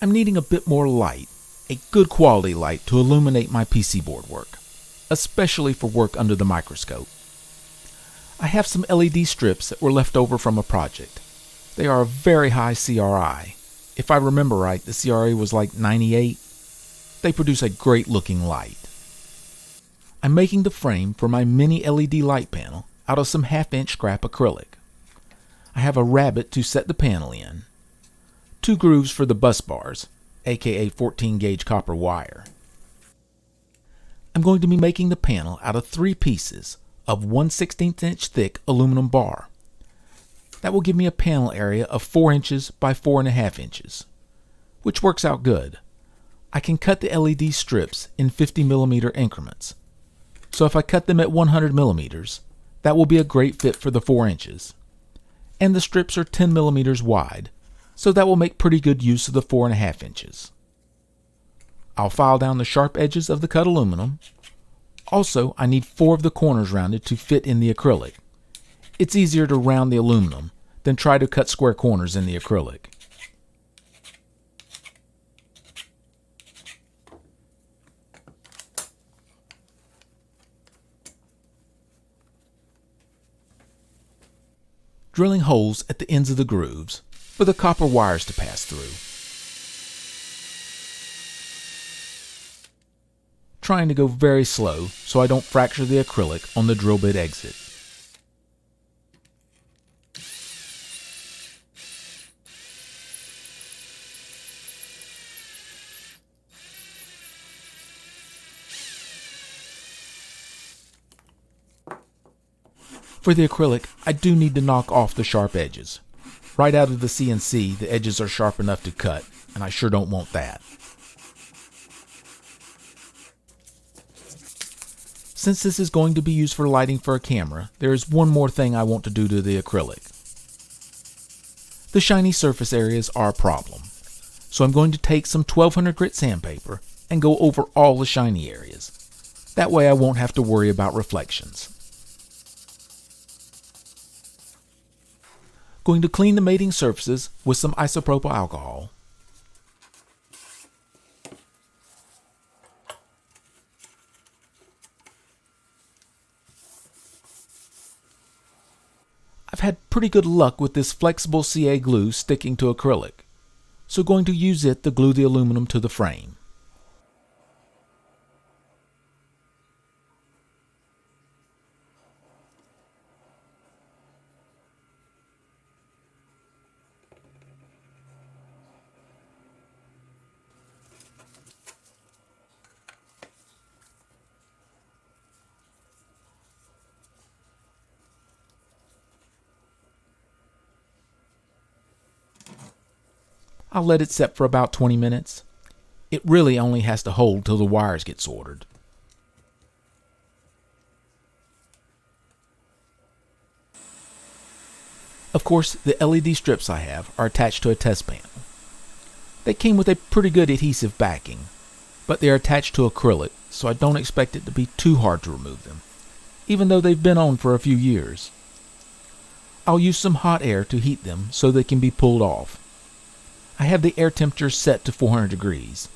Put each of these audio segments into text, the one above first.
I'm needing a bit more light, a good quality light to illuminate my PC board work, especially for work under the microscope. I have some LED strips that were left over from a project. They are a very high CRI. If I remember right, the CRI was like 98. They produce a great looking light. I'm making the frame for my mini LED light panel out of some 1/2-inch scrap acrylic. I have a rabbet to set the panel in, 2 grooves for the bus bars, aka 14 gauge copper wire. I'm going to be making the panel out of 3 pieces of 1/16 inch thick aluminum bar. That will give me a panel area of 4 inches by 4.5 inches, which works out good. I can cut the LED strips in 50mm increments. So if I cut them at 100mm, that will be a great fit for the 4 inches. And the strips are 10mm wide, so that will make pretty good use of the 4.5 inches. I'll file down the sharp edges of the cut aluminum. Also, I need 4 of the corners rounded to fit in the acrylic. It's easier to round the aluminum than try to cut square corners in the acrylic. Drilling holes at the ends of the grooves for the copper wires to pass through. Trying to go very slow so I don't fracture the acrylic on the drill bit exit. For the acrylic, I do need to knock off the sharp edges. Right out of the CNC, the edges are sharp enough to cut, and I sure don't want that. Since this is going to be used for lighting for a camera, there is one more thing I want to do to the acrylic. The shiny surface areas are a problem, so I'm going to take some 1200 grit sandpaper and go over all the shiny areas. That way I won't have to worry about reflections. Going to clean the mating surfaces with some isopropyl alcohol. I've had pretty good luck with this flexible CA glue sticking to acrylic, so going to use it to glue the aluminum to the frame. I'll let it set for about 20 minutes. It really only has to hold till the wires get soldered. Of course, the LED strips I have are attached to a test panel. They came with a pretty good adhesive backing, but they are attached to acrylic, so I don't expect it to be too hard to remove them, even though they've been on for a few years. I'll use some hot air to heat them so they can be pulled off. I have the air temperature set to 400 degrees,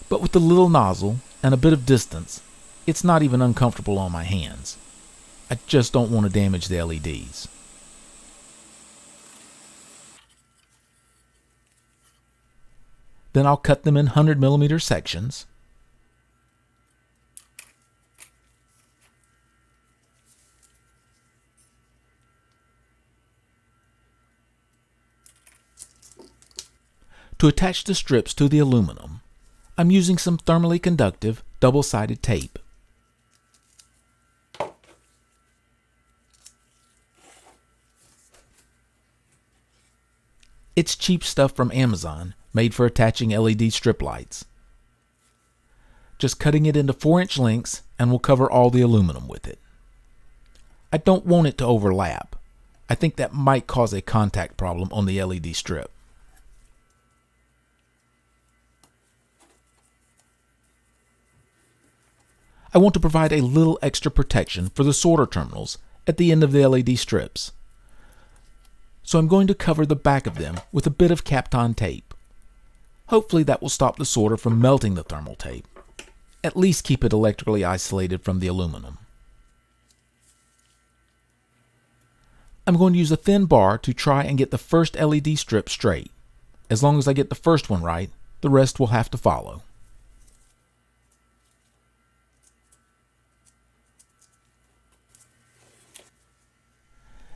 but with the little nozzle and a bit of distance, it's not even uncomfortable on my hands. I just don't want to damage the LEDs. Then I'll cut them in 100mm sections. To attach the strips to the aluminum, I'm using some thermally conductive double-sided tape. It's cheap stuff from Amazon, made for attaching LED strip lights. Just cutting it into 4-inch lengths and we'll cover all the aluminum with it. I don't want it to overlap. I think that might cause a contact problem on the LED strip. I want to provide a little extra protection for the solder terminals at the end of the LED strips. So I'm going to cover the back of them with a bit of Kapton tape. Hopefully that will stop the solder from melting the thermal tape. At least keep it electrically isolated from the aluminum. I'm going to use a thin bar to try and get the first LED strip straight. As long as I get the first one right, the rest will have to follow.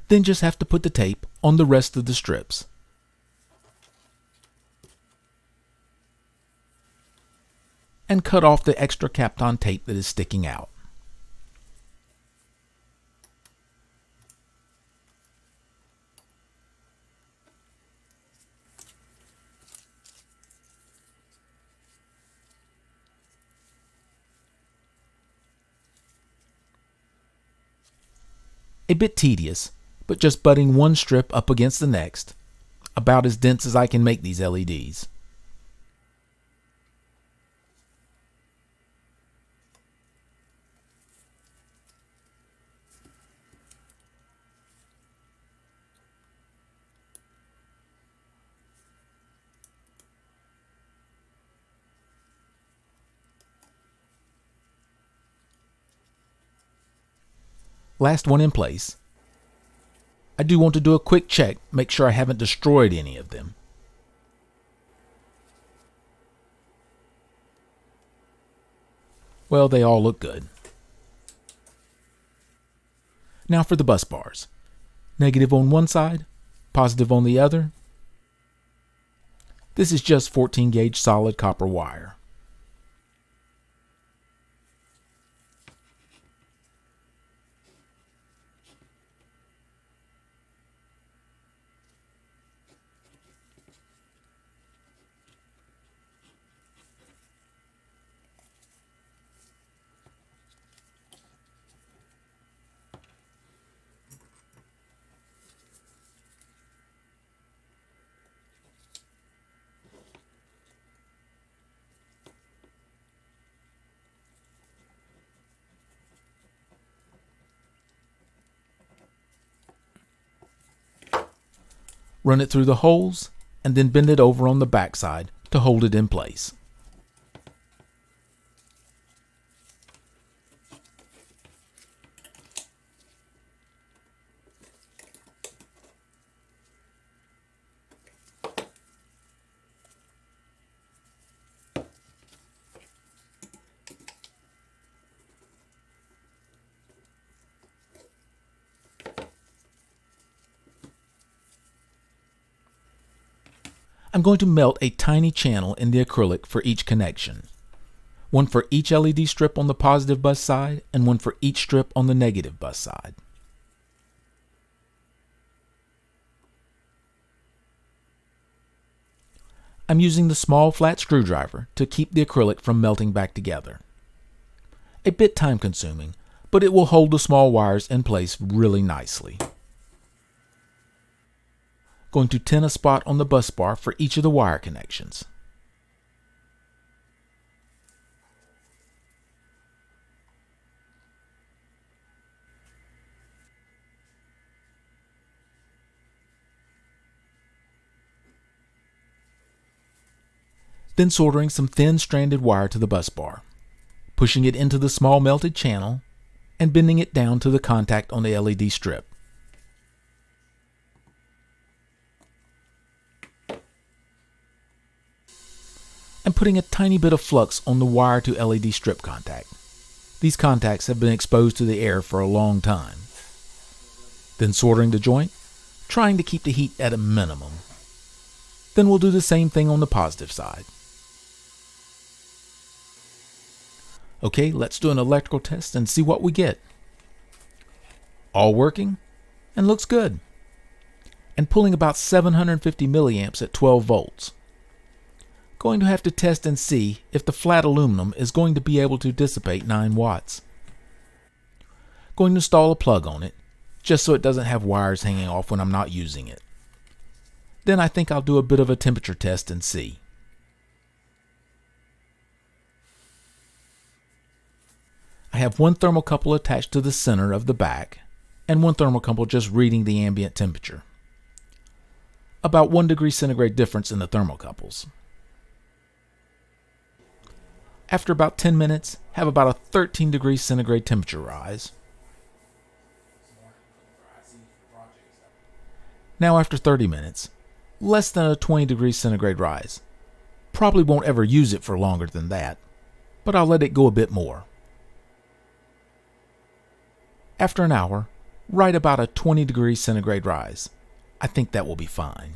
Then just have to put the tape on the rest of the strips. And cut off the extra Kapton tape that is sticking out. A bit tedious, but just butting one strip up against the next, about as dense as I can make these LEDs. Last one in place. I do want to do a quick check, make sure I haven't destroyed any of them. Well, they all look good. Now for the bus bars. Negative on one side, positive on the other. This is just 14 gauge solid copper wire. Run it through the holes, and then bend it over on the back side to hold it in place. I'm going to melt a tiny channel in the acrylic for each connection. One for each LED strip on the positive bus side and one for each strip on the negative bus side. I'm using the small flat screwdriver to keep the acrylic from melting back together. A bit time consuming, but it will hold the small wires in place really nicely. Going to tin a spot on the bus bar for each of the wire connections. Then soldering some thin stranded wire to the bus bar, pushing it into the small melted channel, and bending it down to the contact on the LED strip. And putting a tiny bit of flux on the wire to LED strip contact. These contacts have been exposed to the air for a long time. Then soldering the joint, trying to keep the heat at a minimum. Then we'll do the same thing on the positive side. Okay, let's do an electrical test and see what we get. All working and looks good. And pulling about 750 milliamps at 12 volts. Going to have to test and see if the flat aluminum is going to be able to dissipate 9 watts. Going to install a plug on it, just so it doesn't have wires hanging off when I'm not using it. Then I think I'll do a bit of a temperature test and see. I have one thermocouple attached to the center of the back, and one thermocouple just reading the ambient temperature. About 1 degree centigrade difference in the thermocouples. After about 10 minutes, have about a 13 degrees centigrade temperature rise. Now after 30 minutes, less than a 20 degrees centigrade rise. Probably won't ever use it for longer than that, but I'll let it go a bit more. After an hour, right about a 20 degrees centigrade rise. I think that will be fine.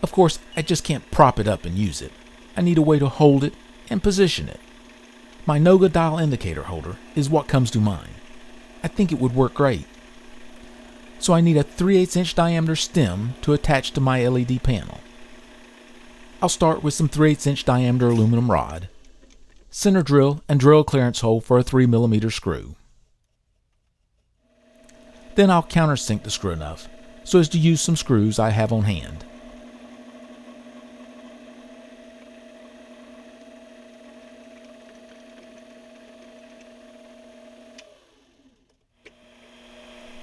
Of course, I just can't prop it up and use it. I need a way to hold it and position it. My Noga dial indicator holder is what comes to mind. I think it would work great. So I need a 3/8 inch diameter stem to attach to my LED panel. I'll start with some 3/8 inch diameter aluminum rod, center drill and drill clearance hole for a 3mm screw. Then I'll countersink the screw enough so as to use some screws I have on hand.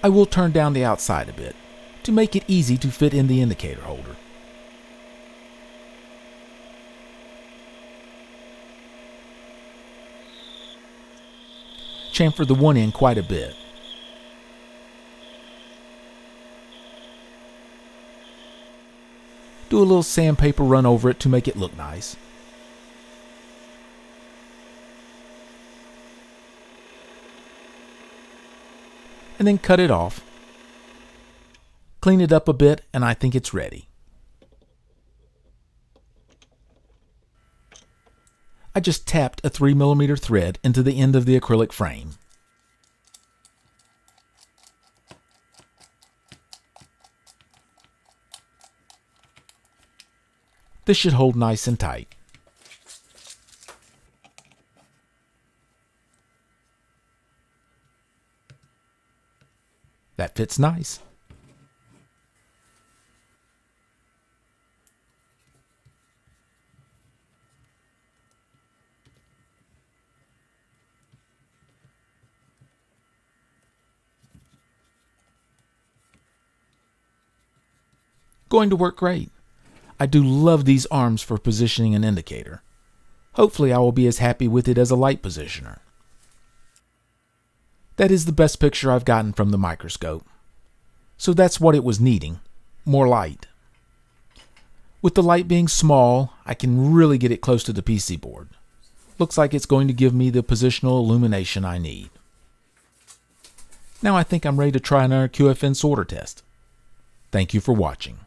I will turn down the outside a bit to make it easy to fit in the indicator holder. Chamfer the one end quite a bit. Do a little sandpaper run over it to make it look nice. And then cut it off. Clean it up a bit and I think it's ready. I just tapped a 3mm thread into the end of the acrylic frame. This should hold nice and tight. That fits nice. Going to work great. I do love these arms for positioning an indicator. Hopefully I will be as happy with it as a light positioner. That is the best picture I've gotten from the microscope. So that's what it was needing, more light. With the light being small, I can really get it close to the PC board. Looks like it's going to give me the positional illumination I need. Now I think I'm ready to try another QFN solder test. Thank you for watching.